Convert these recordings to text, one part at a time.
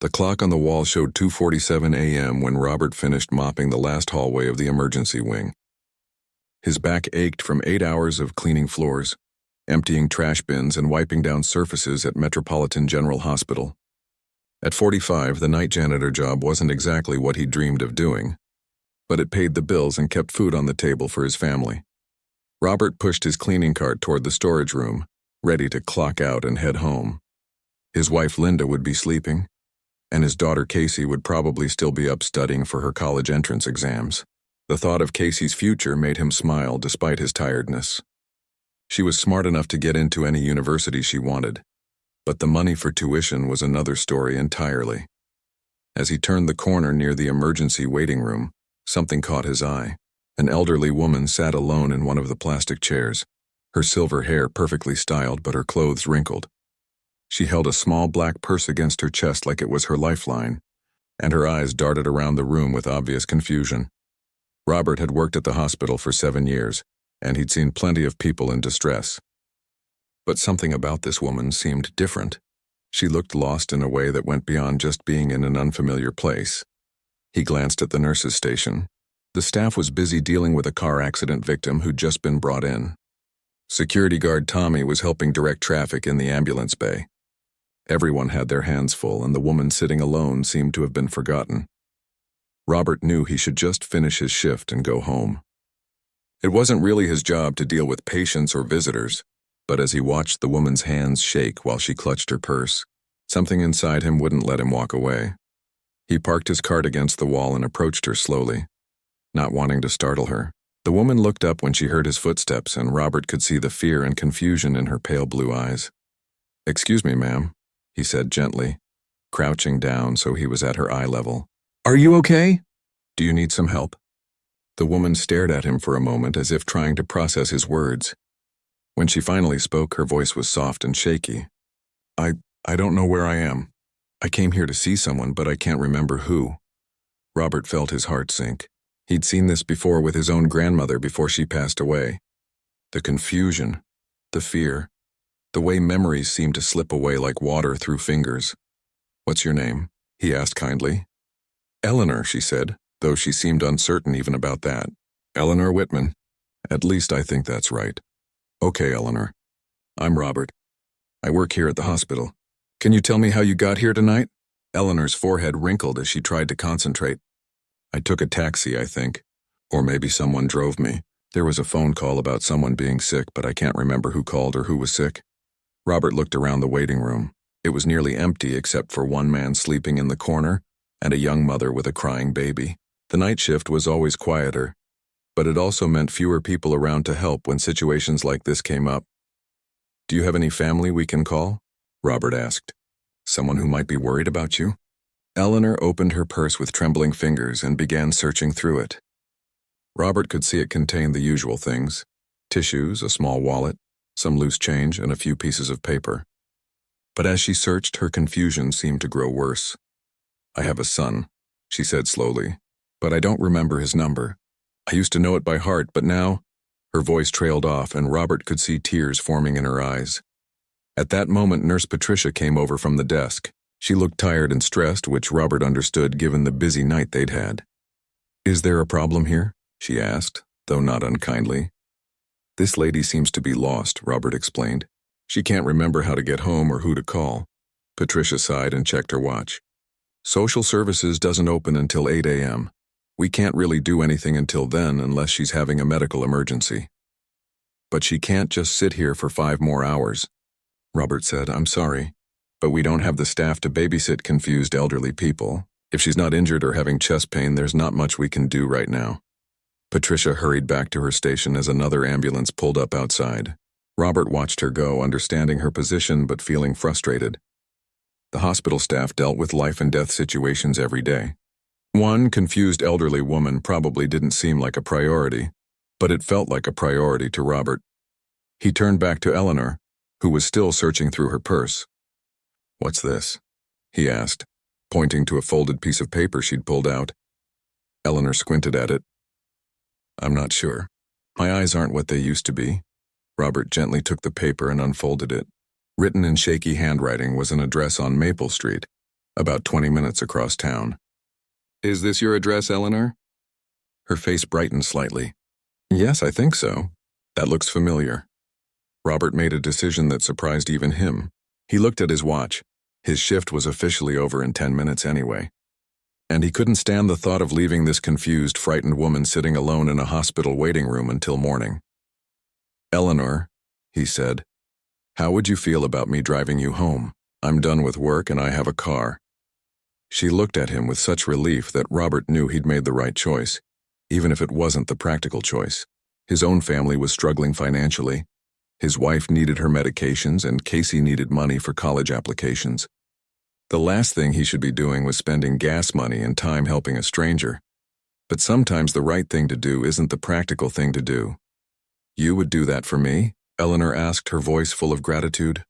The clock on the wall showed 2:47 a.m. when Robert finished mopping the last hallway of the emergency wing. His back ached from 8 hours of cleaning floors, emptying trash bins, and wiping down surfaces at Metropolitan General Hospital. At 45, the night janitor job wasn't exactly what he dreamed of doing, but it paid the bills and kept food on the table for his family. Robert pushed his cleaning cart toward the storage room, ready to clock out and head home. His wife Linda would be sleeping, and his daughter Casey would probably still be up studying for her college entrance exams. The thought of Casey's future made him smile despite his tiredness. She was smart enough to get into any university she wanted, but the money for tuition was another story entirely. As he turned the corner near the emergency waiting room, something caught his eye. An elderly woman sat alone in one of the plastic chairs, her silver hair perfectly styled but her clothes wrinkled. She held a small black purse against her chest like it was her lifeline, and her eyes darted around the room with obvious confusion. Robert had worked at the hospital for 7 years, and he'd seen plenty of people in distress. But something about this woman seemed different. She looked lost in a way that went beyond just being in an unfamiliar place. He glanced at the nurse's station. The staff was busy dealing with a car accident victim who'd just been brought in. Security guard Tommy was helping direct traffic in the ambulance bay. Everyone had their hands full, and the woman sitting alone seemed to have been forgotten. Robert knew he should just finish his shift and go home. It wasn't really his job to deal with patients or visitors, but as he watched the woman's hands shake while she clutched her purse, something inside him wouldn't let him walk away. He parked his cart against the wall and approached her slowly, not wanting to startle her. The woman looked up when she heard his footsteps, and Robert could see the fear and confusion in her pale blue eyes. "Excuse me, ma'am," he said gently, crouching down so he was at her eye level. "Are you okay? Do you need some help?" The woman stared at him for a moment as if trying to process his words. When she finally spoke, her voice was soft and shaky. I don't know where I am. I came here to see someone, but I can't remember who." Robert felt his heart sink. He'd seen this before with his own grandmother before she passed away. The confusion, the fear, the way memories seemed to slip away like water through fingers. "What's your name?" he asked kindly. "Eleanor," she said, though she seemed uncertain even about that. "Eleanor Whitman. At least I think that's right." "Okay, Eleanor. I'm Robert. I work here at the hospital. Can you tell me how you got here tonight?" Eleanor's forehead wrinkled as she tried to concentrate. "I took a taxi, I think. Or maybe someone drove me. There was a phone call about someone being sick, but I can't remember who called or who was sick." Robert looked around the waiting room. It was nearly empty except for one man sleeping in the corner and a young mother with a crying baby. The night shift was always quieter, but it also meant fewer people around to help when situations like this came up. "Do you have any family we can call?" Robert asked. "Someone who might be worried about you?" Eleanor opened her purse with trembling fingers and began searching through it. Robert could see it contained the usual things: tissues, a small wallet, some loose change, and a few pieces of paper. But as she searched, her confusion seemed to grow worse. "I have a son," she said slowly, "but I don't remember his number. I used to know it by heart, but now—" Her voice trailed off, and Robert could see tears forming in her eyes. At that moment, Nurse Patricia came over from the desk. She looked tired and stressed, which Robert understood given the busy night they'd had. "Is there a problem here?" she asked, though not unkindly. "This lady seems to be lost," Robert explained. "She can't remember how to get home or who to call." Patricia sighed and checked her watch. "Social services doesn't open until 8 a.m. We can't really do anything until then unless she's having a medical emergency." "But she can't just sit here for 5 more hours." Robert said, "I'm sorry, but we don't have the staff to babysit confused elderly people. If she's not injured or having chest pain, there's not much we can do right now." Patricia hurried back to her station as another ambulance pulled up outside. Robert watched her go, understanding her position but feeling frustrated. The hospital staff dealt with life and death situations every day. One confused elderly woman probably didn't seem like a priority, but it felt like a priority to Robert. He turned back to Eleanor, who was still searching through her purse. "What's this?" he asked, pointing to a folded piece of paper she'd pulled out. Eleanor squinted at it. "I'm not sure. My eyes aren't what they used to be." Robert gently took the paper and unfolded it. Written in shaky handwriting was an address on Maple Street, about 20 minutes across town. Is this your address, Eleanor? Her face brightened slightly. Yes, I think so. That looks familiar. Robert made a decision that surprised even him. He looked at his watch. His shift was officially over in 10 minutes anyway. And he couldn't stand the thought of leaving this confused, frightened woman sitting alone in a hospital waiting room until morning. Eleanor, he said, how would you feel about me driving you home? I'm done with work and I have a car. She looked at him with such relief that Robert knew he'd made the right choice, even if it wasn't the practical choice. His own family was struggling financially. His wife needed her medications and Casey needed money for college applications. The last thing he should be doing was spending gas money and time helping a stranger. But sometimes the right thing to do isn't the practical thing to do. You would do that for me? Eleanor asked, her voice full of gratitude.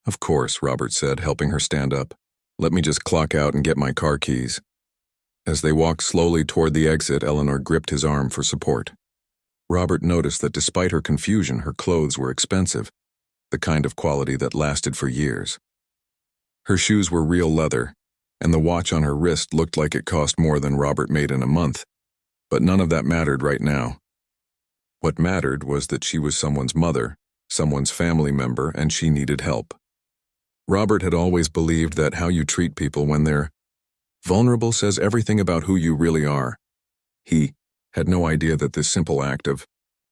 Of course, Robert said, helping her stand up. Let me just clock out and get my car keys. As they walked slowly toward the exit, Eleanor gripped his arm for support. Robert noticed that despite her confusion, her clothes were expensive, the kind of quality that lasted for years. Her shoes were real leather, and the watch on her wrist looked like it cost more than Robert made in a month, but none of that mattered right now. What mattered was that she was someone's mother, someone's family member, and she needed help. Robert had always believed that how you treat people when they're vulnerable says everything about who you really are. He had no idea that this simple act of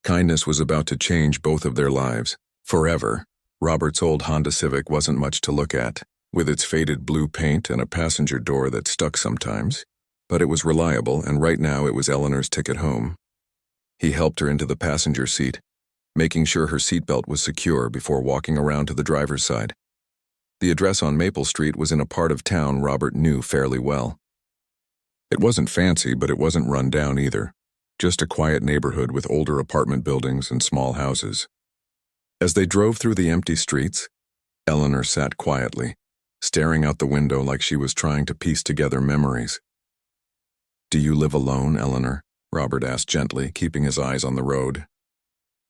kindness was about to change both of their lives forever. Robert's old Honda Civic wasn't much to look at, with its faded blue paint and a passenger door that stuck sometimes, but it was reliable, and right now it was Eleanor's ticket home. He helped her into the passenger seat, making sure her seatbelt was secure before walking around to the driver's side. The address on Maple Street was in a part of town Robert knew fairly well. It wasn't fancy, but it wasn't run down either. Just a quiet neighborhood with older apartment buildings and small houses. As they drove through the empty streets, Eleanor sat quietly, staring out the window like she was trying to piece together memories. Do you live alone, Eleanor? Robert asked gently, keeping his eyes on the road.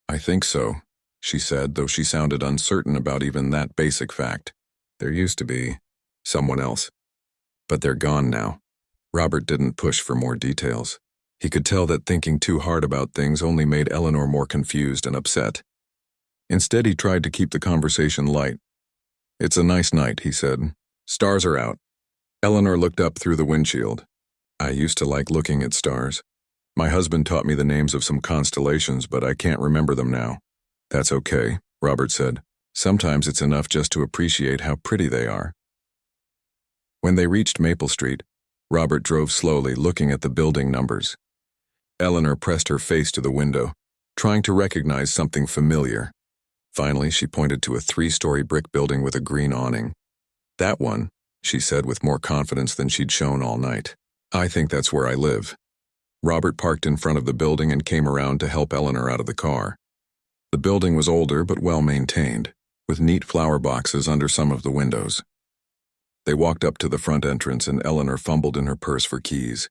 I think so, she said, though she sounded uncertain about even that basic fact. There used to be someone else, but they're gone now. Robert didn't push for more details. He could tell that thinking too hard about things only made Eleanor more confused and upset. Instead, he tried to keep the conversation light. It's a nice night, he said. Stars are out. Eleanor looked up through the windshield. I used to like looking at stars. My husband taught me the names of some constellations, but I can't remember them now. That's okay, Robert said. Sometimes it's enough just to appreciate how pretty they are. When they reached Maple Street, Robert drove slowly, looking at the building numbers. Eleanor pressed her face to the window, trying to recognize something familiar. Finally, she pointed to a 3-story brick building with a green awning. That one, she said with more confidence than she'd shown all night. I think that's where I live. Robert parked in front of the building and came around to help Eleanor out of the car. The building was older but well maintained, with neat flower boxes under some of the windows. They walked up to the front entrance and Eleanor fumbled in her purse for keys.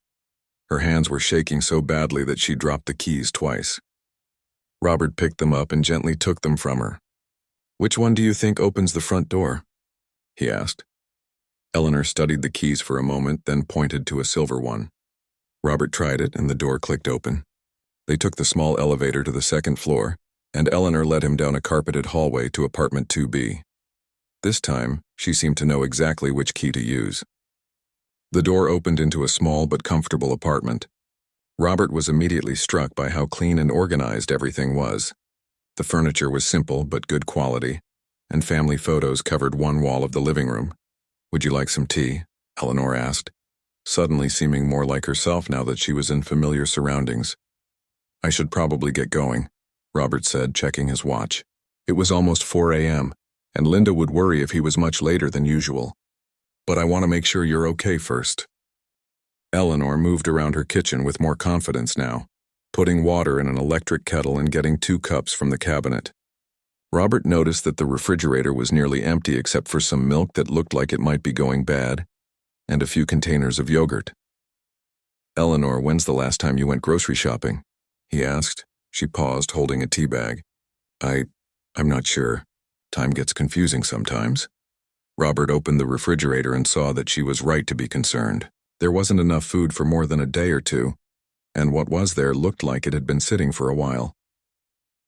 Her hands were shaking so badly that she dropped the keys twice. Robert picked them up and gently took them from her. Which one do you think opens the front door? He asked. Eleanor studied the keys for a moment, then pointed to a silver one. Robert tried it and the door clicked open. They took the small elevator to the second floor, and Eleanor led him down a carpeted hallway to apartment 2B. This time, she seemed to know exactly which key to use. The door opened into a small but comfortable apartment. Robert was immediately struck by how clean and organized everything was. The furniture was simple but good quality, and family photos covered one wall of the living room. Would you like some tea? Eleanor asked, suddenly seeming more like herself now that she was in familiar surroundings. I should probably get going, Robert said, checking his watch. It was almost 4 a.m., and Linda would worry if he was much later than usual. But I want to make sure you're okay first. Eleanor moved around her kitchen with more confidence now, putting water in an electric kettle and getting 2 cups from the cabinet. Robert noticed that the refrigerator was nearly empty except for some milk that looked like it might be going bad, and a few containers of yogurt. Eleanor, when's the last time you went grocery shopping? He asked. She paused, holding a tea bag. I'm not sure. Time gets confusing sometimes. Robert opened the refrigerator and saw that she was right to be concerned. There wasn't enough food for more than a day or two, and what was there looked like it had been sitting for a while.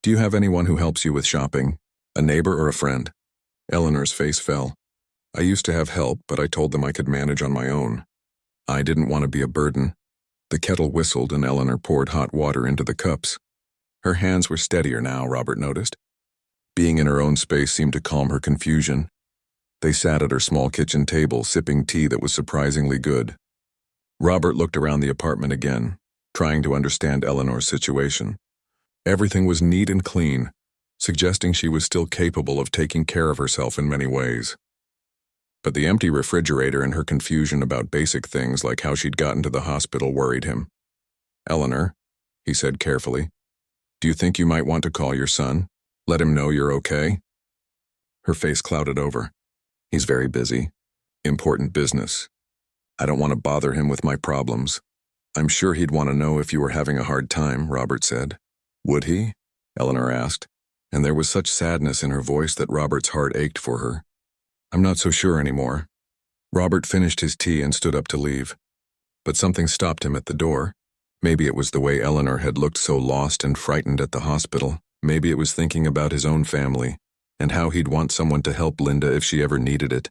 "Do you have anyone who helps you with shopping? A neighbor or a friend?" Eleanor's face fell. "I used to have help, but I told them I could manage on my own. I didn't want to be a burden." The kettle whistled and Eleanor poured hot water into the cups. Her hands were steadier now, Robert noticed. Being in her own space seemed to calm her confusion. They sat at her small kitchen table, sipping tea that was surprisingly good. Robert looked around the apartment again, trying to understand Eleanor's situation. Everything was neat and clean, suggesting she was still capable of taking care of herself in many ways. But the empty refrigerator and her confusion about basic things like how she'd gotten to the hospital worried him. "Eleanor," he said carefully, "do you think you might want to call your son? Let him know you're okay?" Her face clouded over. "He's very busy. Important business. I don't want to bother him with my problems." "I'm sure he'd want to know if you were having a hard time," Robert said. "Would he?" Eleanor asked, and there was such sadness in her voice that Robert's heart ached for her. "I'm not so sure anymore." Robert finished his tea and stood up to leave. But something stopped him at the door. Maybe it was the way Eleanor had looked so lost and frightened at the hospital. Maybe it was thinking about his own family and how he'd want someone to help Linda if she ever needed it.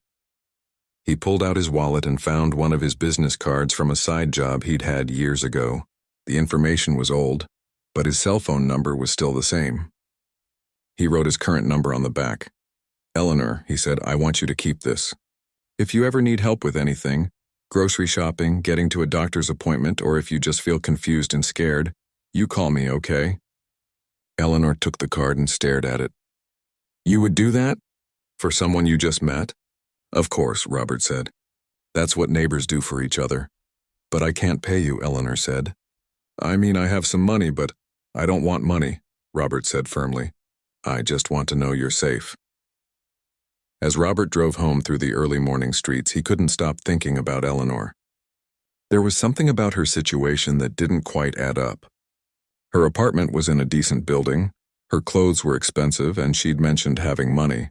He pulled out his wallet and found one of his business cards from a side job he'd had years ago. The information was old, but his cell phone number was still the same. He wrote his current number on the back. "Eleanor," he said, "I want you to keep this. If you ever need help with anything, grocery shopping, getting to a doctor's appointment, or if you just feel confused and scared, you call me, okay?" Eleanor took the card and stared at it. "You would do that? For someone you just met?" "Of course," Robert said. "That's what neighbors do for each other." "But I can't pay you," Eleanor said. "I mean, I have some money, but I don't want money," Robert said firmly. "I just want to know you're safe." As Robert drove home through the early morning streets, he couldn't stop thinking about Eleanor. There was something about her situation that didn't quite add up. Her apartment was in a decent building, her clothes were expensive, and she'd mentioned having money.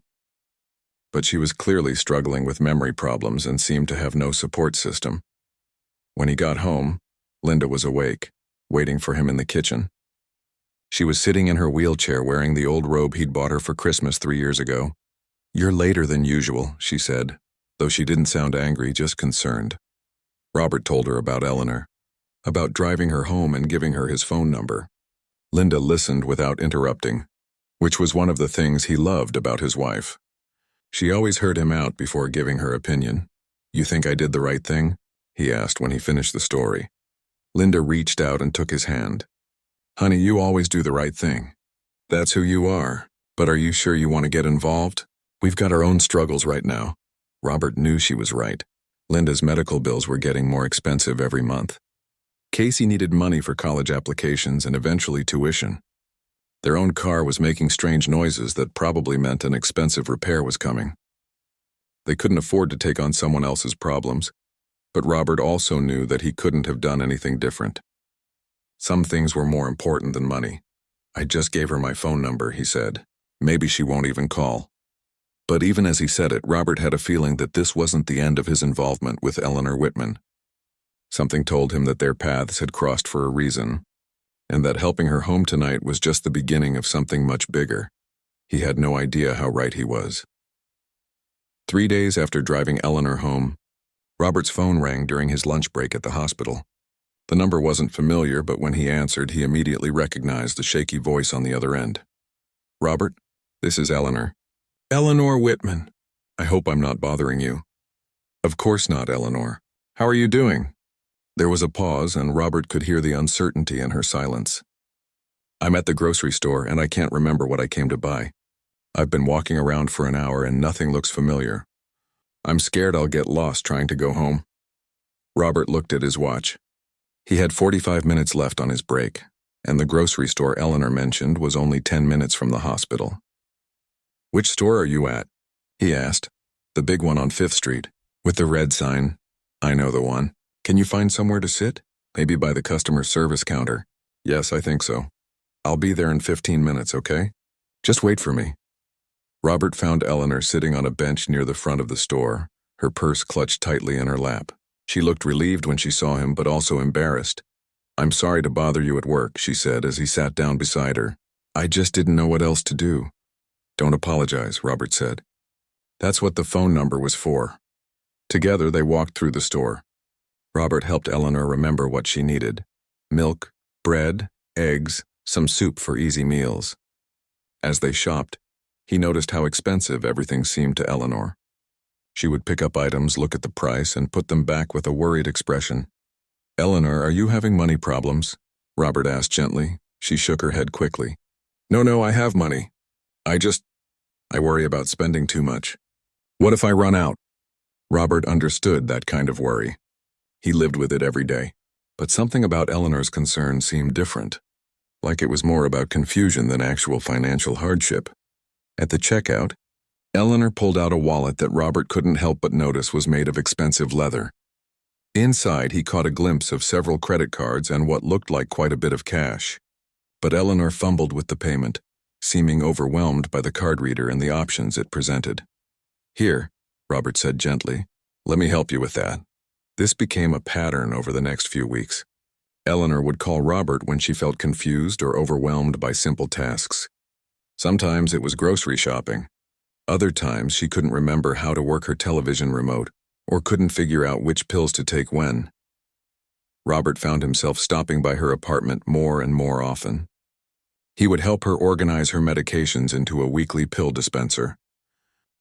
But she was clearly struggling with memory problems and seemed to have no support system. When he got home, Linda was awake, waiting for him in the kitchen. She was sitting in her wheelchair wearing the old robe he'd bought her for Christmas 3 years ago. "You're later than usual," she said, though she didn't sound angry, just concerned. Robert told her about Eleanor, about driving her home and giving her his phone number. Linda listened without interrupting, which was one of the things he loved about his wife. She always heard him out before giving her opinion. "You think I did the right thing?" he asked when he finished the story. Linda reached out and took his hand. "Honey, you always do the right thing. That's who you are. But are you sure you want to get involved? We've got our own struggles right now." Robert knew she was right. Linda's medical bills were getting more expensive every month. Casey needed money for college applications and eventually tuition. Their own car was making strange noises that probably meant an expensive repair was coming. They couldn't afford to take on someone else's problems, but Robert also knew that he couldn't have done anything different. Some things were more important than money. "I just gave her my phone number," he said. "Maybe she won't even call." But even as he said it, Robert had a feeling that this wasn't the end of his involvement with Eleanor Whitman. Something told him that their paths had crossed for a reason, and that helping her home tonight was just the beginning of something much bigger. He had no idea how right he was. 3 days after driving Eleanor home, Robert's phone rang during his lunch break at the hospital. The number wasn't familiar, but when he answered, he immediately recognized the shaky voice on the other end. "Robert, this is Eleanor." "Eleanor Whitman. I hope I'm not bothering you." "Of course not, Eleanor. How are you doing?" There was a pause, and Robert could hear the uncertainty in her silence. "I'm at the grocery store, and I can't remember what I came to buy. I've been walking around for an hour, and nothing looks familiar. I'm scared I'll get lost trying to go home." Robert looked at his watch. He had 45 minutes left on his break, and the grocery store Eleanor mentioned was only 10 minutes from the hospital. "Which store are you at?" he asked. "The big one on 5th Street, with the red sign." "I know the one. Can you find somewhere to sit? Maybe by the customer service counter." "Yes, I think so. I'll be there in 15 minutes, okay? Just wait for me." Robert found Eleanor sitting on a bench near the front of the store, her purse clutched tightly in her lap. She looked relieved when she saw him, but also embarrassed. "I'm sorry to bother you at work," she said as he sat down beside her. "I just didn't know what else to do." "Don't apologize," Robert said. "That's what the phone number was for." Together they walked through the store. Robert helped Eleanor remember what she needed: milk, bread, eggs, some soup for easy meals. As they shopped, he noticed how expensive everything seemed to Eleanor. She would pick up items, look at the price, and put them back with a worried expression. "Eleanor, are you having money problems?" Robert asked gently. She shook her head quickly. No, I have money. I worry about spending too much. What if I run out?" Robert understood that kind of worry. He lived with it every day. But something about Eleanor's concern seemed different, like it was more about confusion than actual financial hardship. At the checkout, Eleanor pulled out a wallet that Robert couldn't help but notice was made of expensive leather. Inside, he caught a glimpse of several credit cards and what looked like quite a bit of cash. But Eleanor fumbled with the payment, seeming overwhelmed by the card reader and the options it presented. "Here," Robert said gently, "let me help you with that." This became a pattern over the next few weeks. Eleanor would call Robert when she felt confused or overwhelmed by simple tasks. Sometimes it was grocery shopping. Other times she couldn't remember how to work her television remote or couldn't figure out which pills to take when. Robert found himself stopping by her apartment more and more often. He would help her organize her medications into a weekly pill dispenser.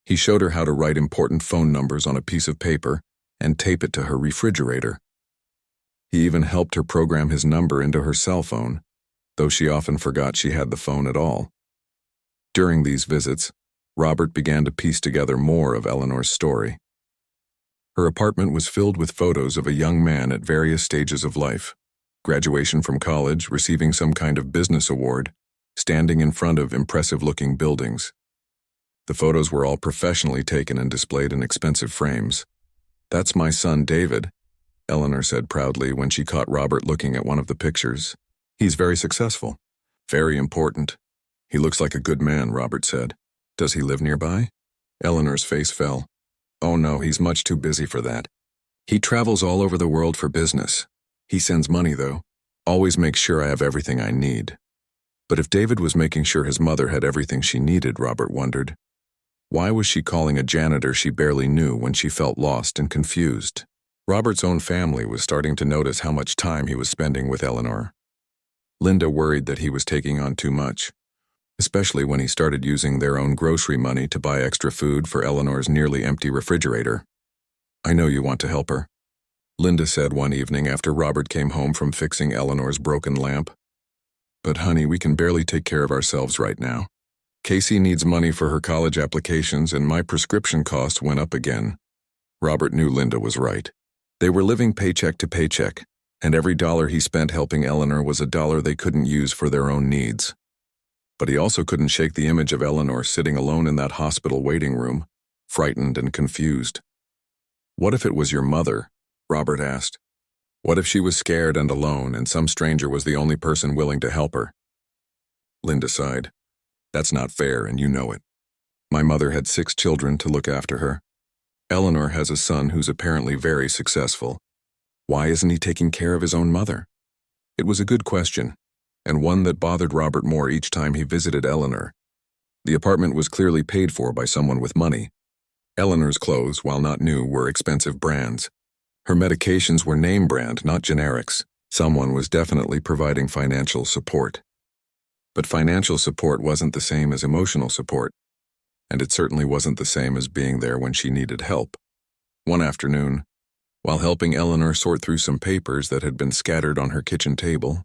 He showed her how to write important phone numbers on a piece of paper and tape it to her refrigerator. He even helped her program his number into her cell phone, though she often forgot she had the phone at all. During these visits, Robert began to piece together more of Eleanor's story. Her apartment was filled with photos of a young man at various stages of life: graduation from college, receiving some kind of business award, standing in front of impressive-looking buildings. The photos were all professionally taken and displayed in expensive frames. "That's my son, David," Eleanor said proudly when she caught Robert looking at one of the pictures. "He's very successful. Very important. He looks like a good man," Robert said. "Does he live nearby?" Eleanor's face fell. "Oh no, he's much too busy for that. He travels all over the world for business. He sends money, though. Always makes sure I have everything I need." But if David was making sure his mother had everything she needed, Robert wondered, why was she calling a janitor she barely knew when she felt lost and confused? Robert's own family was starting to notice how much time he was spending with Eleanor. Linda worried that he was taking on too much, especially when he started using their own grocery money to buy extra food for Eleanor's nearly empty refrigerator. "I know you want to help her," Linda said one evening after Robert came home from fixing Eleanor's broken lamp. "But honey, we can barely take care of ourselves right now. Casey needs money for her college applications and my prescription costs went up again." Robert knew Linda was right. They were living paycheck to paycheck, and every dollar he spent helping Eleanor was a dollar they couldn't use for their own needs. But he also couldn't shake the image of Eleanor sitting alone in that hospital waiting room, frightened and confused. "What if it was your mother?" Robert asked. "What if she was scared and alone and some stranger was the only person willing to help her?" Linda sighed. "That's not fair, and you know it. My mother had 6 children to look after her. Eleanor has a son who's apparently very successful. Why isn't he taking care of his own mother?" It was a good question, and one that bothered Robert more each time he visited Eleanor. The apartment was clearly paid for by someone with money. Eleanor's clothes, while not new, were expensive brands. Her medications were name brand, not generics. Someone was definitely providing financial support. But financial support wasn't the same as emotional support, and it certainly wasn't the same as being there when she needed help. One afternoon, while helping Eleanor sort through some papers that had been scattered on her kitchen table,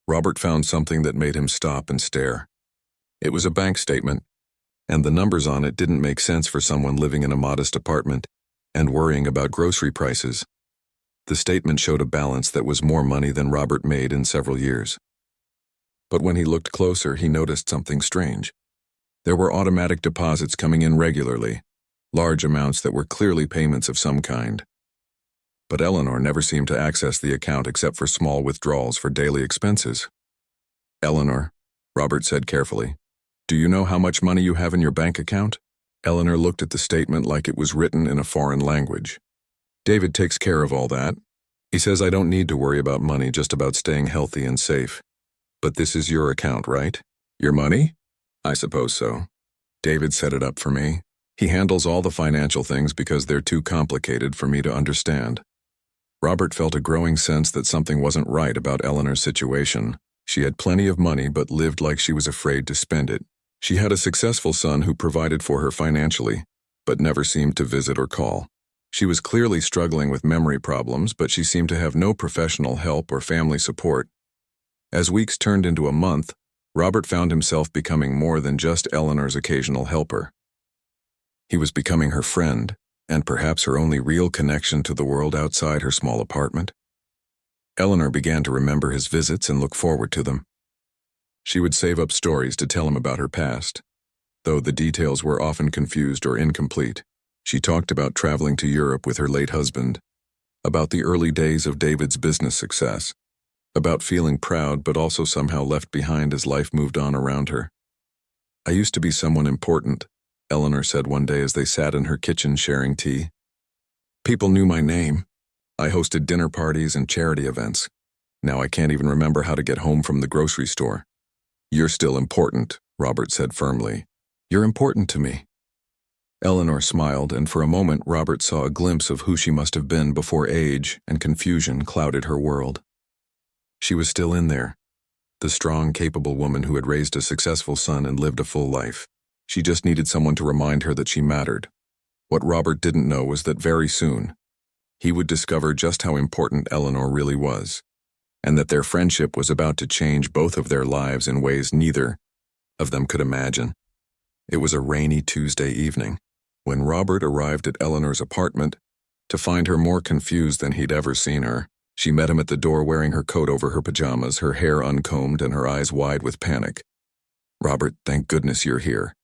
Robert found something that made him stop and stare. It was a bank statement, and the numbers on it didn't make sense for someone living in a modest apartment and worrying about grocery prices. The statement showed a balance that was more money than Robert made in several years. But when he looked closer, he noticed something strange. There were automatic deposits coming in regularly, large amounts that were clearly payments of some kind. But Eleanor never seemed to access the account except for small withdrawals for daily expenses. "Eleanor," Robert said carefully, Do you know how much money you have in your bank account? Eleanor looked at the statement like it was written in a foreign language. David takes care of all that. He says I don't need to worry about money, just about staying healthy and safe. But this is your account, right? Your money? I suppose so. David set it up for me. He handles all the financial things because they're too complicated for me to understand. Robert felt a growing sense that something wasn't right about Eleanor's situation. She had plenty of money but lived like she was afraid to spend it. She had a successful son who provided for her financially, but never seemed to visit or call. She was clearly struggling with memory problems, but she seemed to have no professional help or family support. As weeks turned into a month, Robert found himself becoming more than just Eleanor's occasional helper. He was becoming her friend, and perhaps her only real connection to the world outside her small apartment. Eleanor began to remember his visits and look forward to them. She would save up stories to tell him about her past, though the details were often confused or incomplete. She talked about traveling to Europe with her late husband, about the early days of David's business success, about feeling proud but also somehow left behind as life moved on around her. I used to be someone important, Eleanor said one day as they sat in her kitchen sharing tea. People knew my name. I hosted dinner parties and charity events. Now I can't even remember how to get home from the grocery store. You're still important, Robert said firmly. You're important to me. Eleanor smiled, and for a moment Robert saw a glimpse of who she must have been before age and confusion clouded her world. She was still in there, the strong, capable woman who had raised a successful son and lived a full life. She just needed someone to remind her that she mattered. What Robert didn't know was that very soon, he would discover just how important Eleanor really was, and that their friendship was about to change both of their lives in ways neither of them could imagine. It was a rainy Tuesday evening, when Robert arrived at Eleanor's apartment to find her more confused than he'd ever seen her. She met him at the door wearing her coat over her pajamas, her hair uncombed and her eyes wide with panic. "Robert, thank goodness you're here,"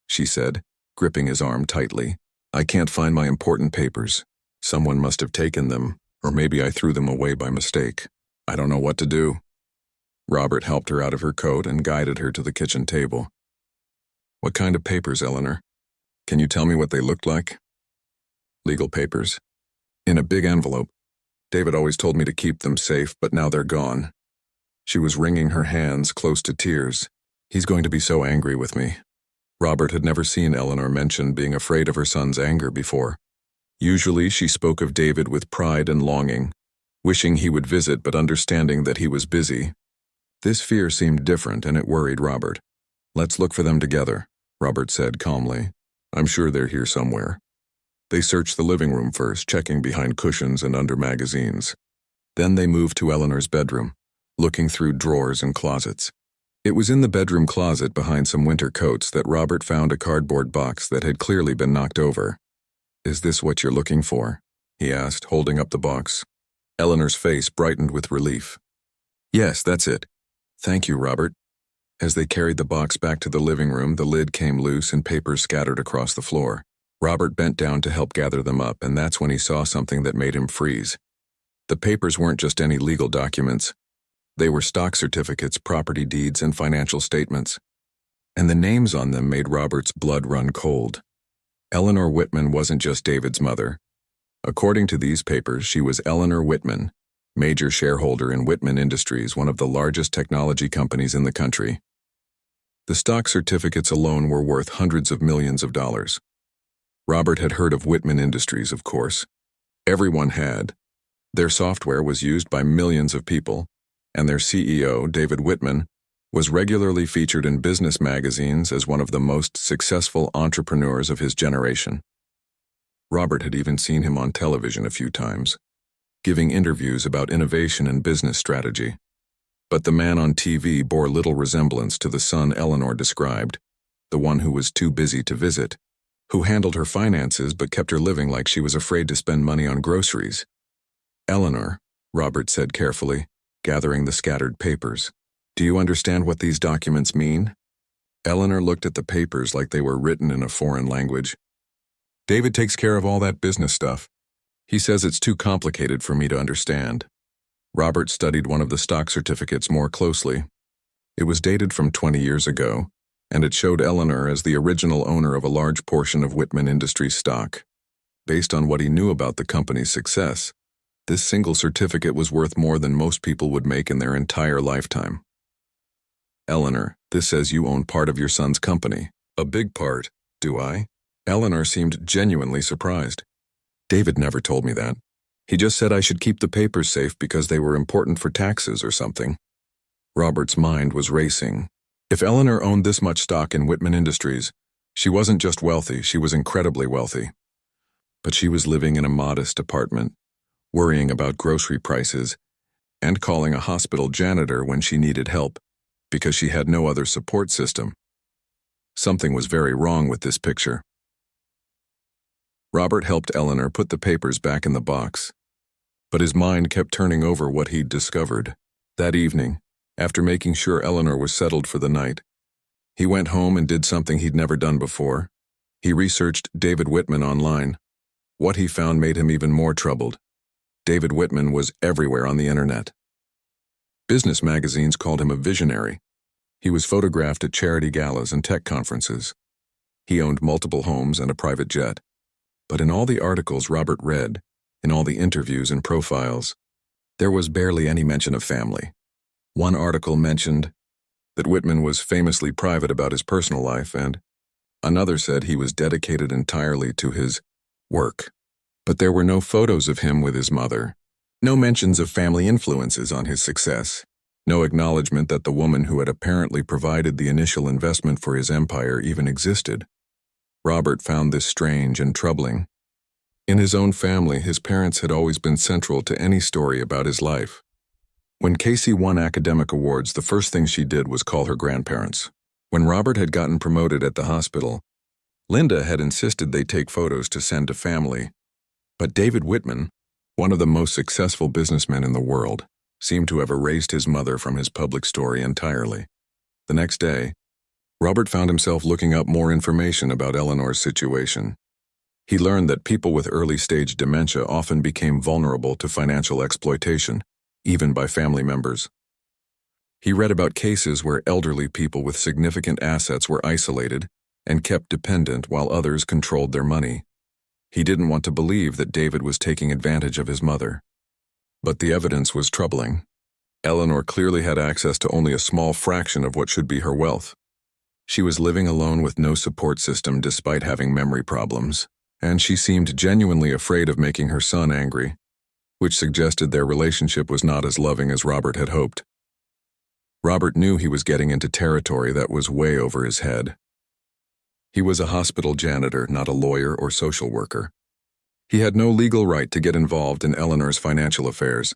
she said, gripping his arm tightly. "I can't find my important papers. Someone must have taken them, or maybe I threw them away by mistake. I don't know what to do." Robert helped her out of her coat and guided her to the kitchen table. "What kind of papers, Eleanor? Can you tell me what they looked like?" "Legal papers. In a big envelope. David always told me to keep them safe, but now they're gone." She was wringing her hands close to tears. "He's going to be so angry with me." Robert had never seen Eleanor mention being afraid of her son's anger before. Usually she spoke of David with pride and longing, wishing he would visit but understanding that he was busy. This fear seemed different and it worried Robert. "Let's look for them together," Robert said calmly. "I'm sure they're here somewhere." They searched the living room first, checking behind cushions and under magazines. Then they moved to Eleanor's bedroom, looking through drawers and closets. It was in the bedroom closet behind some winter coats that Robert found a cardboard box that had clearly been knocked over. "Is this what you're looking for?" he asked, holding up the box. Eleanor's face brightened with relief. "Yes, that's it. Thank you, Robert." As they carried the box back to the living room, the lid came loose and papers scattered across the floor. Robert bent down to help gather them up, and that's when he saw something that made him freeze. The papers weren't just any legal documents. They were stock certificates, property deeds, and financial statements. And the names on them made Robert's blood run cold. Eleanor Whitman wasn't just David's mother. According to these papers, she was Eleanor Whitman, major shareholder in Whitman Industries, one of the largest technology companies in the country. The stock certificates alone were worth hundreds of millions of dollars. Robert had heard of Whitman Industries, of course. Everyone had. Their software was used by millions of people, and their CEO, David Whitman, was regularly featured in business magazines as one of the most successful entrepreneurs of his generation. Robert had even seen him on television a few times, giving interviews about innovation and business strategy. But the man on TV bore little resemblance to the son Eleanor described, the one who was too busy to visit, who handled her finances but kept her living like she was afraid to spend money on groceries. "Eleanor," Robert said carefully, gathering the scattered papers, "do you understand what these documents mean?" Eleanor looked at the papers like they were written in a foreign language. "David takes care of all that business stuff. He says it's too complicated for me to understand." Robert studied one of the stock certificates more closely. It was dated from 20 years ago, and it showed Eleanor as the original owner of a large portion of Whitman Industries stock. Based on what he knew about the company's success, this single certificate was worth more than most people would make in their entire lifetime. Eleanor, this says you own part of your son's company. A big part, do I? Eleanor seemed genuinely surprised. David never told me that. He just said I should keep the papers safe because they were important for taxes or something. Robert's mind was racing. If Eleanor owned this much stock in Whitman Industries, she wasn't just wealthy, she was incredibly wealthy. But she was living in a modest apartment, worrying about grocery prices, and calling a hospital janitor when she needed help, because she had no other support system. Something was very wrong with this picture. Robert helped Eleanor put the papers back in the box, but his mind kept turning over what he'd discovered. That evening, after making sure Eleanor was settled for the night, he went home and did something he'd never done before. He researched David Whitman online. What he found made him even more troubled. David Whitman was everywhere on the internet. Business magazines called him a visionary. He was photographed at charity galas and tech conferences. He owned multiple homes and a private jet. But in all the articles Robert read, in all the interviews and profiles, there was barely any mention of family. One article mentioned that Whitman was famously private about his personal life, and another said he was dedicated entirely to his work. But there were no photos of him with his mother, no mentions of family influences on his success, no acknowledgement that the woman who had apparently provided the initial investment for his empire even existed. Robert found this strange and troubling. In his own family, his parents had always been central to any story about his life. When Casey won academic awards, the first thing she did was call her grandparents. When Robert had gotten promoted at the hospital, Linda had insisted they take photos to send to family. But David Whitman, one of the most successful businessmen in the world, seemed to have erased his mother from his public story entirely. The next day, Robert found himself looking up more information about Eleanor's situation. He learned that people with early-stage dementia often became vulnerable to financial exploitation, even by family members. He read about cases where elderly people with significant assets were isolated and kept dependent while others controlled their money. He didn't want to believe that David was taking advantage of his mother. But the evidence was troubling. Eleanor clearly had access to only a small fraction of what should be her wealth. She was living alone with no support system despite having memory problems, and she seemed genuinely afraid of making her son angry, which suggested their relationship was not as loving as Robert had hoped. Robert knew he was getting into territory that was way over his head. He was a hospital janitor, not a lawyer or social worker. He had no legal right to get involved in Eleanor's financial affairs,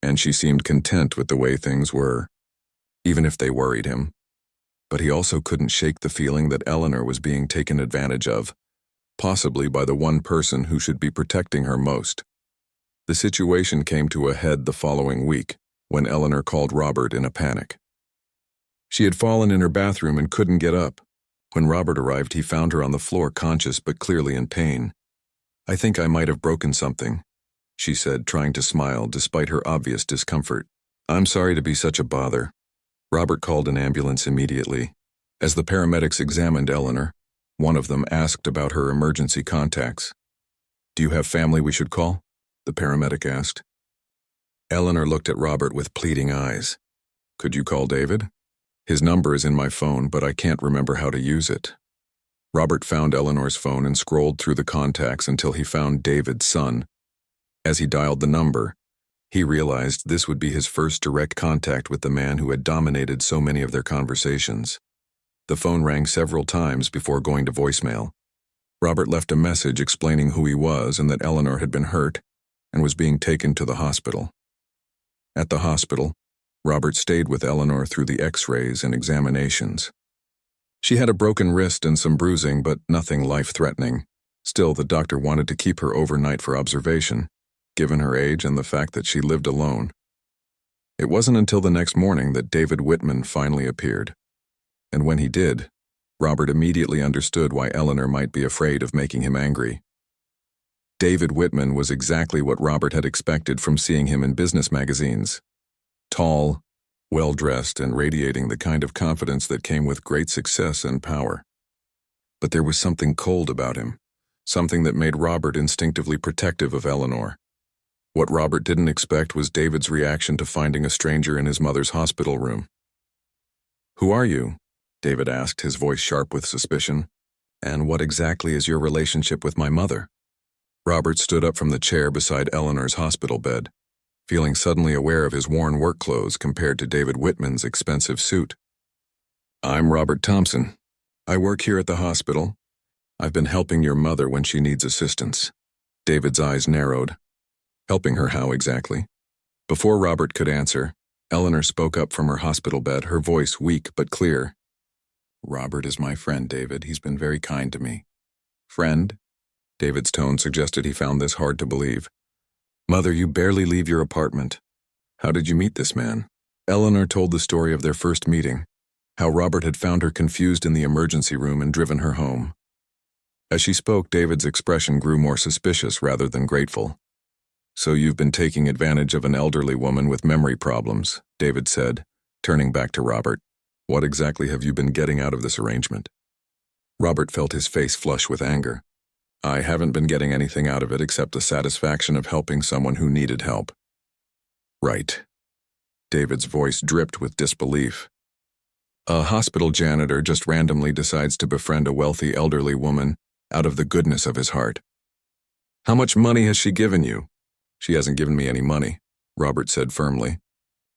and she seemed content with the way things were, even if they worried him. But he also couldn't shake the feeling that Eleanor was being taken advantage of, possibly by the one person who should be protecting her most. The situation came to a head the following week, when Eleanor called Robert in a panic. She had fallen in her bathroom and couldn't get up. When Robert arrived, he found her on the floor, conscious but clearly in pain. "I think I might have broken something," she said, trying to smile despite her obvious discomfort. "I'm sorry to be such a bother." Robert called an ambulance immediately. As the paramedics examined Eleanor, one of them asked about her emergency contacts. "Do you have family we should call?" the paramedic asked. Eleanor looked at Robert with pleading eyes. "Could you call David? His number is in my phone, but I can't remember how to use it." Robert found Eleanor's phone and scrolled through the contacts until he found David's son. As he dialed the number, he realized this would be his first direct contact with the man who had dominated so many of their conversations. The phone rang several times before going to voicemail. Robert left a message explaining who he was and that Eleanor had been hurt and was being taken to the hospital. At the hospital, Robert stayed with Eleanor through the X-rays and examinations. She had a broken wrist and some bruising, but nothing life-threatening. Still, the doctor wanted to keep her overnight for observation, given her age and the fact that she lived alone. It wasn't until the next morning that David Whitman finally appeared. And when he did, Robert immediately understood why Eleanor might be afraid of making him angry. David Whitman was exactly what Robert had expected from seeing him in business magazines. Tall, well-dressed and radiating the kind of confidence that came with great success and power. But there was something cold about him, something that made Robert instinctively protective of Eleanor. What Robert didn't expect was David's reaction to finding a stranger in his mother's hospital room. "Who are you?" David asked, his voice sharp with suspicion. "And what exactly is your relationship with my mother?" Robert stood up from the chair beside Eleanor's hospital bed, feeling suddenly aware of his worn work clothes compared to David Whitman's expensive suit. "I'm Robert Thompson. I work here at the hospital. I've been helping your mother when she needs assistance." David's eyes narrowed. Helping her how exactly? Before Robert could answer, Eleanor spoke up from her hospital bed, her voice weak but clear. "Robert is my friend, David. He's been very kind to me." "Friend?" David's tone suggested he found this hard to believe. "Mother, you barely leave your apartment. How did you meet this man?" Eleanor told the story of their first meeting, how Robert had found her confused in the emergency room and driven her home. As she spoke, David's expression grew more suspicious rather than grateful. "So you've been taking advantage of an elderly woman with memory problems," David said, turning back to Robert. "What exactly have you been getting out of this arrangement?" Robert felt his face flush with anger. "I haven't been getting anything out of it except the satisfaction of helping someone who needed help." "Right." David's voice dripped with disbelief. "A hospital janitor just randomly decides to befriend a wealthy elderly woman out of the goodness of his heart. How much money has she given you?" "She hasn't given me any money," Robert said firmly.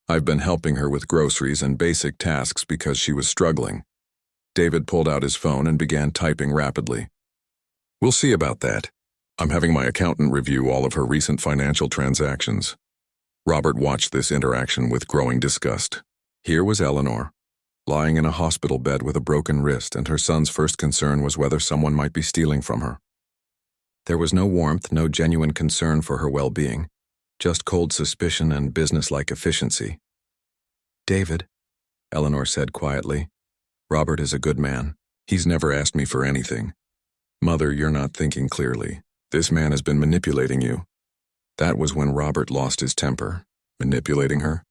"I've been helping her with groceries and basic tasks because she was struggling." David pulled out his phone and began typing rapidly. "We'll see about that. I'm having my accountant review all of her recent financial transactions." Robert watched this interaction with growing disgust. Here was Eleanor, lying in a hospital bed with a broken wrist, and her son's first concern was whether someone might be stealing from her. There was no warmth, no genuine concern for her well-being, just cold suspicion and businesslike efficiency. "David," Eleanor said quietly, "Robert is a good man. He's never asked me for anything." "Mother, you're not thinking clearly. This man has been manipulating you." That was when Robert lost his temper. "Manipulating her?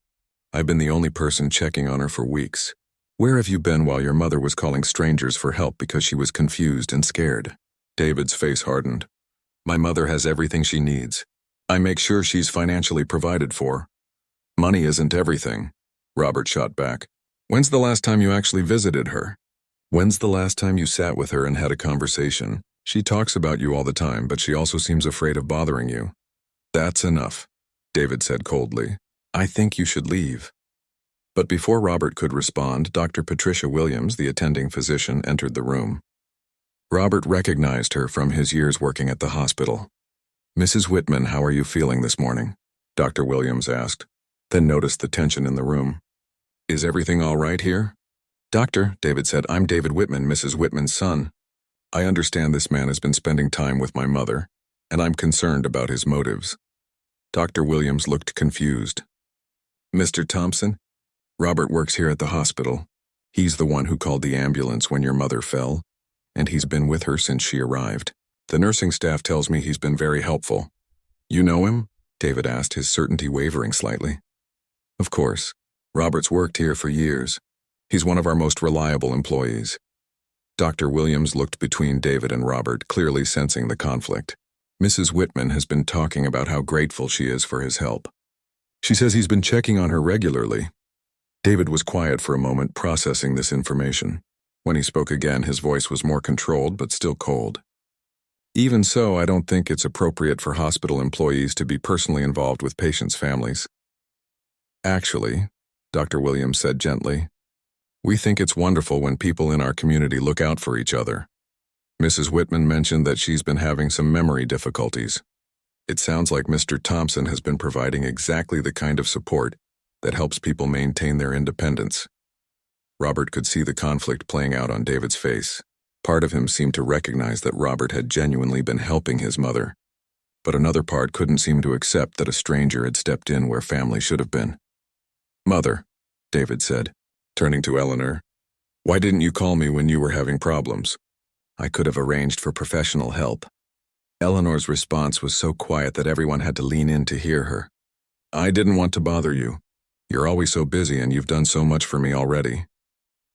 I've been the only person checking on her for weeks. Where have you been while your mother was calling strangers for help because she was confused and scared?" David's face hardened. "My mother has everything she needs. I make sure she's financially provided for." "Money isn't everything," Robert shot back. "When's the last time you actually visited her? When's the last time you sat with her and had a conversation? She talks about you all the time, but she also seems afraid of bothering you." "That's enough," David said coldly. "I think you should leave." But before Robert could respond, Dr. Patricia Williams, the attending physician, entered the room. Robert recognized her from his years working at the hospital. "Mrs. Whitman, how are you feeling this morning?" Dr. Williams asked, then noticed the tension in the room. "Is everything all right here?" "Doctor," David said, "I'm David Whitman, Mrs. Whitman's son. I understand this man has been spending time with my mother, and I'm concerned about his motives." Dr. Williams looked confused. "Mr. Thompson? Robert works here at the hospital. He's the one who called the ambulance when your mother fell, and he's been with her since she arrived. The nursing staff tells me he's been very helpful." "You know him?" David asked, his certainty wavering slightly. "Of course. Robert's worked here for years. He's one of our most reliable employees." Dr. Williams looked between David and Robert, clearly sensing the conflict. "Mrs. Whitman has been talking about how grateful she is for his help. She says he's been checking on her regularly." David was quiet for a moment, processing this information. When he spoke again, his voice was more controlled but still cold. "Even so, I don't think it's appropriate for hospital employees to be personally involved with patients' families." "Actually," Dr. Williams said gently, "we think it's wonderful when people in our community look out for each other. Mrs. Whitman mentioned that she's been having some memory difficulties. It sounds like Mr. Thompson has been providing exactly the kind of support that helps people maintain their independence." Robert could see the conflict playing out on David's face. Part of him seemed to recognize that Robert had genuinely been helping his mother, but another part couldn't seem to accept that a stranger had stepped in where family should have been. "Mother," David said, turning to Eleanor, "why didn't you call me when you were having problems?" "I could have arranged for professional help." Eleanor's response was so quiet that everyone had to lean in to hear her. "I didn't want to bother you. You're always so busy and you've done so much for me already.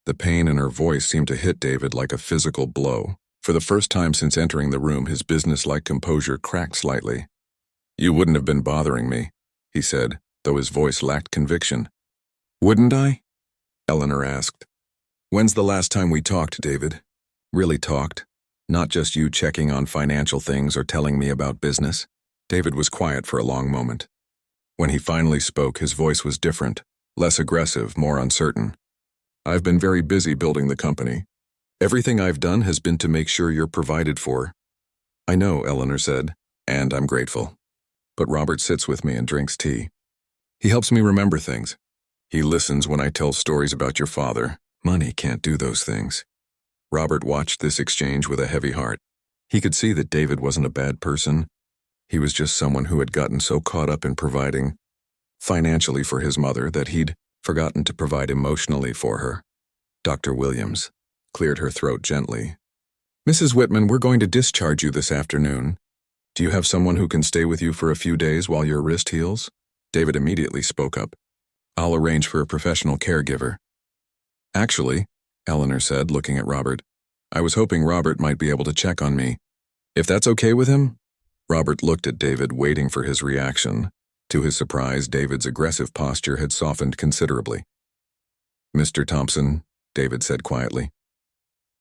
The pain in her voice seemed to hit David like a physical blow. For the first time since entering the room, his businesslike composure cracked slightly. You wouldn't have been bothering me, he said, though his voice lacked conviction. Wouldn't I? Eleanor asked. When's the last time we talked, David? Really talked? Not just you checking on financial things or telling me about business? David was quiet for a long moment. When he finally spoke, his voice was different, less aggressive, more uncertain. I've been very busy building the company. Everything I've done has been to make sure you're provided for. I know, Eleanor said, and I'm grateful. But Robert sits with me and drinks tea. He helps me remember things. He listens when I tell stories about your father. Money can't do those things. Robert watched this exchange with a heavy heart. He could see that David wasn't a bad person. He was just someone who had gotten so caught up in providing financially for his mother that he'd forgotten to provide emotionally for her. Dr. Williams cleared her throat gently. Mrs. Whitman, we're going to discharge you this afternoon. Do you have someone who can stay with you for a few days while your wrist heals? David immediately spoke up. I'll arrange for a professional caregiver. Actually, Eleanor said, looking at Robert, I was hoping Robert might be able to check on me. If that's okay with him? Robert looked at David, waiting for his reaction. To his surprise, David's aggressive posture had softened considerably. Mr. Thompson, David said quietly,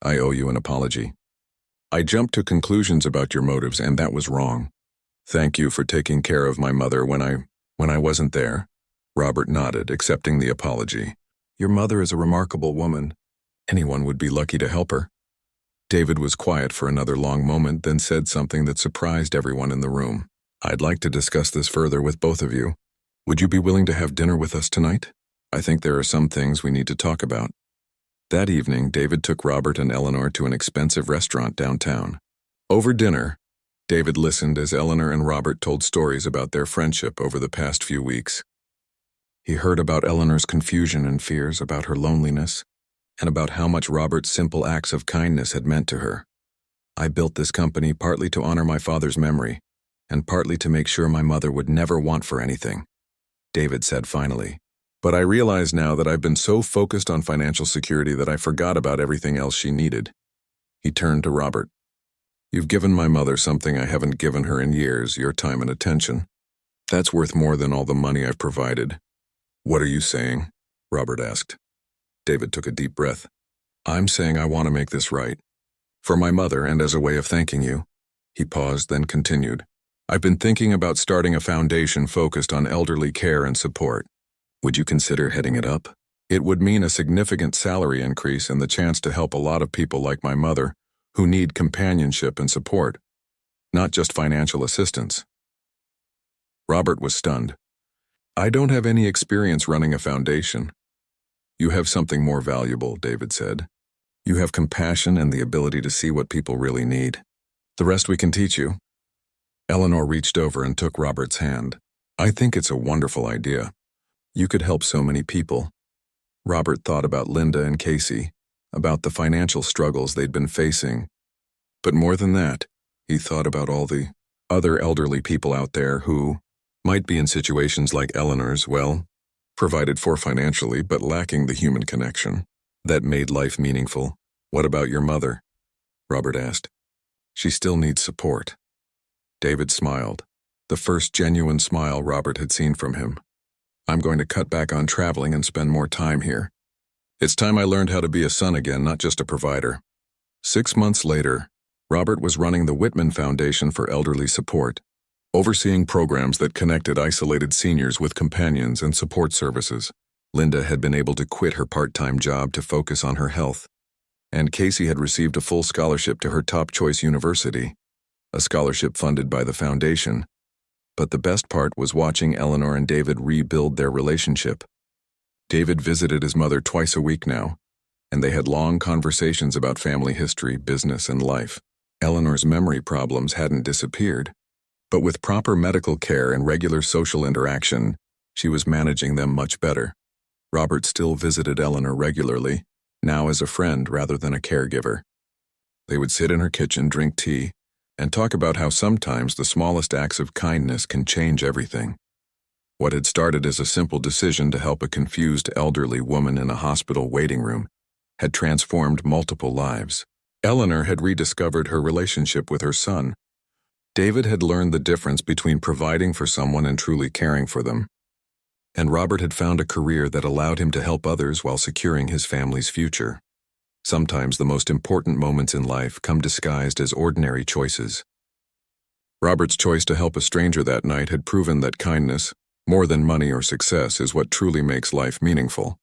I owe you an apology. I jumped to conclusions about your motives, and that was wrong. Thank you for taking care of my mother when I wasn't there. Robert nodded, accepting the apology. Your mother is a remarkable woman. Anyone would be lucky to help her. David was quiet for another long moment, then said something that surprised everyone in the room. I'd like to discuss this further with both of you. Would you be willing to have dinner with us tonight? I think there are some things we need to talk about. That evening, David took Robert and Eleanor to an expensive restaurant downtown. Over dinner, David listened as Eleanor and Robert told stories about their friendship over the past few weeks. He heard about Eleanor's confusion and fears, about her loneliness, and about how much Robert's simple acts of kindness had meant to her. I built this company partly to honor my father's memory, and partly to make sure my mother would never want for anything, David said finally. But I realize now that I've been so focused on financial security that I forgot about everything else she needed. He turned to Robert. You've given my mother something I haven't given her in years, your time and attention. That's worth more than all the money I've provided. What are you saying? Robert asked. David took a deep breath. I'm saying I want to make this right. For my mother and as a way of thanking you. He paused, then continued. I've been thinking about starting a foundation focused on elderly care and support. Would you consider heading it up? It would mean a significant salary increase and the chance to help a lot of people like my mother who need companionship and support, not just financial assistance. Robert was stunned. I don't have any experience running a foundation. You have something more valuable, David said. You have compassion and the ability to see what people really need. The rest we can teach you. Eleanor reached over and took Robert's hand. I think it's a wonderful idea. You could help so many people. Robert thought about Linda and Casey, about the financial struggles they'd been facing. But more than that, he thought about all the other elderly people out there who might be in situations like Eleanor's, well, provided for financially but lacking the human connection that made life meaningful. What about your mother? Robert asked. She still needs support. David smiled, the first genuine smile Robert had seen from him. I'm going to cut back on traveling and spend more time here. It's time I learned how to be a son again, not just a provider. 6 months later, Robert was running the Whitman Foundation for Elderly Support, overseeing programs that connected isolated seniors with companions and support services. Linda had been able to quit her part-time job to focus on her health, and Casey had received a full scholarship to her top-choice university, a scholarship funded by the foundation. But the best part was watching Eleanor and David rebuild their relationship. David visited his mother twice a week now, and they had long conversations about family history, business, and life. Eleanor's memory problems hadn't disappeared, but with proper medical care and regular social interaction, she was managing them much better. Robert still visited Eleanor regularly, now as a friend rather than a caregiver. They would sit in her kitchen, drink tea, and talk about how sometimes the smallest acts of kindness can change everything. What had started as a simple decision to help a confused elderly woman in a hospital waiting room had transformed multiple lives. Eleanor had rediscovered her relationship with her son. David had learned the difference between providing for someone and truly caring for them. And Robert had found a career that allowed him to help others while securing his family's future. Sometimes the most important moments in life come disguised as ordinary choices. Robert's choice to help a stranger that night had proven that kindness, more than money or success, is what truly makes life meaningful.